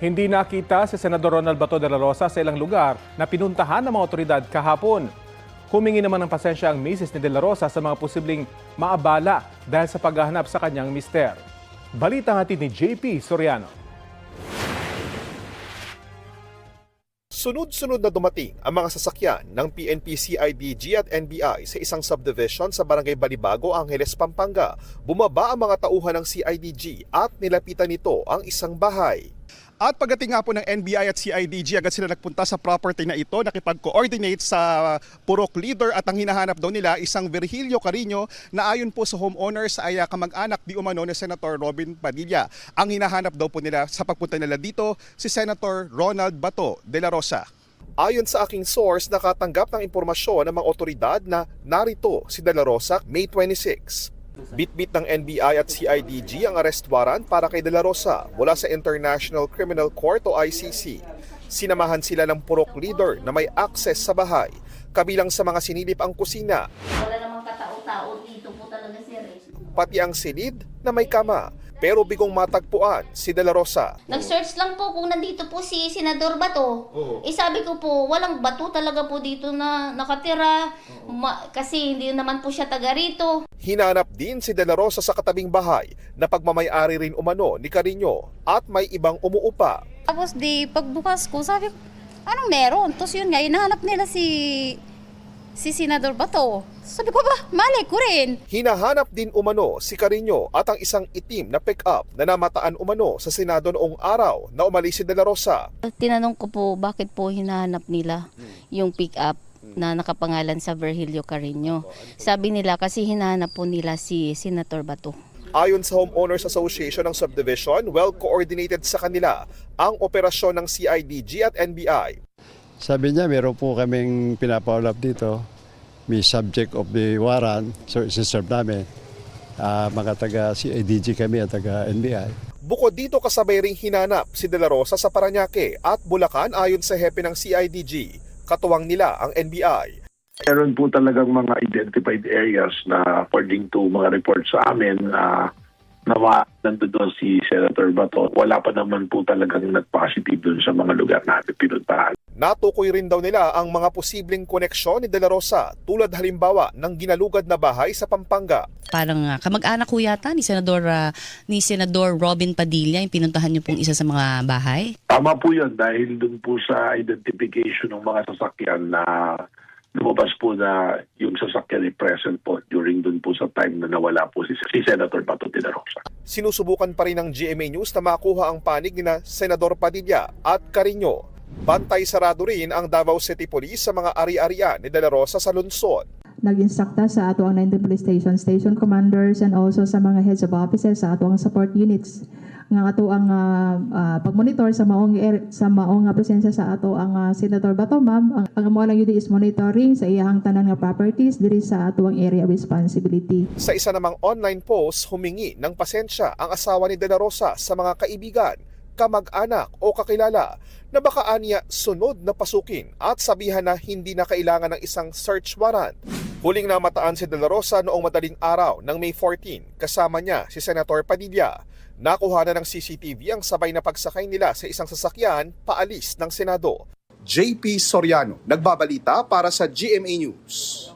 Hindi nakita si Senador Ronald Bato de la Rosa sa ilang lugar na pinuntahan ng mga otoridad kahapon. Humingi naman ng pasensya ang misis ni de la Rosa sa mga posibleng maabala dahil sa paghahanap sa kanyang mister. Balita hatid ni JP Soriano. Sunod-sunod na dumating ang mga sasakyan ng PNP, CIDG at NBI sa isang subdivision sa Barangay Balibago, Angeles, Pampanga. Bumaba ang mga tauhan ng CIDG at nilapitan nito ang isang bahay. At pagdating nga po ng NBI at CIDG, agad sila nagpunta sa property na ito, nakipag-coordinate sa Purok Leader at ang hinahanap daw nila isang Virgilio Carino na ayon po sa homeowners ay kamag-anak di umano ni Senator Robin Padilla. Ang hinahanap daw po nila sa pagpunta nila dito si Senator Ronald Bato de la Rosa. Ayon sa aking source, nakatanggap ng impormasyon ng mga otoridad na narito si de la Rosa May 26. Bitbit ng NBI at CIDG ang arrest warrant para kay de la Rosa mula sa International Criminal Court o ICC. Sinamahan sila ng Purok Leader na may access sa bahay, kabilang sa mga sinilip ang kusina. Wala namang katao-tao dito po talaga, sir. Pati ang silid na may kama, pero bigong matagpuan si de la Rosa. Nag-search lang po kung nandito po si Senador Bato. Sabi ko po, walang bato talaga po dito na nakatira. Kasi hindi naman po siya taga rito. Hinanap din si de la Rosa sa katabing bahay na pagmamay-ari rin umano ni Carino at may ibang umuupa. Tapos pagbukas ko, sabi ko, anong meron? Tapos yun nga, hinahanap nila si Senador Bato. Sabi ko ba, malay ko rin. Hinahanap din umano si Carino at ang isang itim na pick-up na namataan umano sa Senado noong araw na umalis si de la Rosa. Tinanong ko po, bakit po hinahanap nila yung pick-up na nakapangalan sa Virgilio Carino. Sabi nila kasi hinahanap po nila si Senator Bato. Ayon sa Homeowners Association ng Subdivision, well-coordinated sa kanila ang operasyon ng CIDG at NBI. Sabi niya, meron po kaming pinapaulap dito. May subject of the warrant, so isi-serve namin. Mga taga-CIDG kami at taga-NBI. Bukod dito, kasabay ring hinanap si de la Rosa sa Parañaque at Bulacan ayon sa hepe ng CIDG. Katuwang nila ang NBI. Meron po talagang mga identified areas na according to mga reports sa amin na nandoon si Senator Bato. Wala pa naman po talagang nag-positive doon sa mga lugar natin pinuntahan. Natukoy rin daw nila ang mga posibleng koneksyon ni de la Rosa tulad halimbawa ng ginalugad na bahay sa Pampanga. Parang kamag-anak ko yata ni Senador Robin Padilla yung pinuntahan niyo pong isa sa mga bahay? Tama po yun dahil doon po sa identification ng mga sasakyan na lumabas po na yung sasakyan ay present po during doon po sa time na nawala po si Senator Bato de la Rosa. Sinusubukan pa rin ng GMA News na makuha ang panig ni Senador Padilla at Carino. Bantay sarado rin ang Davao City Police sa mga ari-arian ni de la Rosa sa lungsod. Nag-insakta sa ato ang 19 police station commanders and also sa mga heads of offices sa ato ang support units nga ato ang pag-monitor sa maong presensya sa ato ang Senator Bato, ma'am. Ang mo lang yun is monitoring sa iyang tanan nga properties diri sa ato ang area of responsibility. Sa isa namang online post, humingi ng pasensya ang asawa ni de la Rosa sa mga kaibigan, kamag-anak o kakilala na baka aniya sunod na pasukin at sabihan na hindi na kailangan ng isang search warrant. Huling namataan si de la Rosa noong madaling araw ng May 14 kasama niya si Senator Padilla. Nakuha na ng CCTV ang sabay na pagsakay nila sa isang sasakyan paalis ng Senado. JP Soriano, nagbabalita para sa GMA News.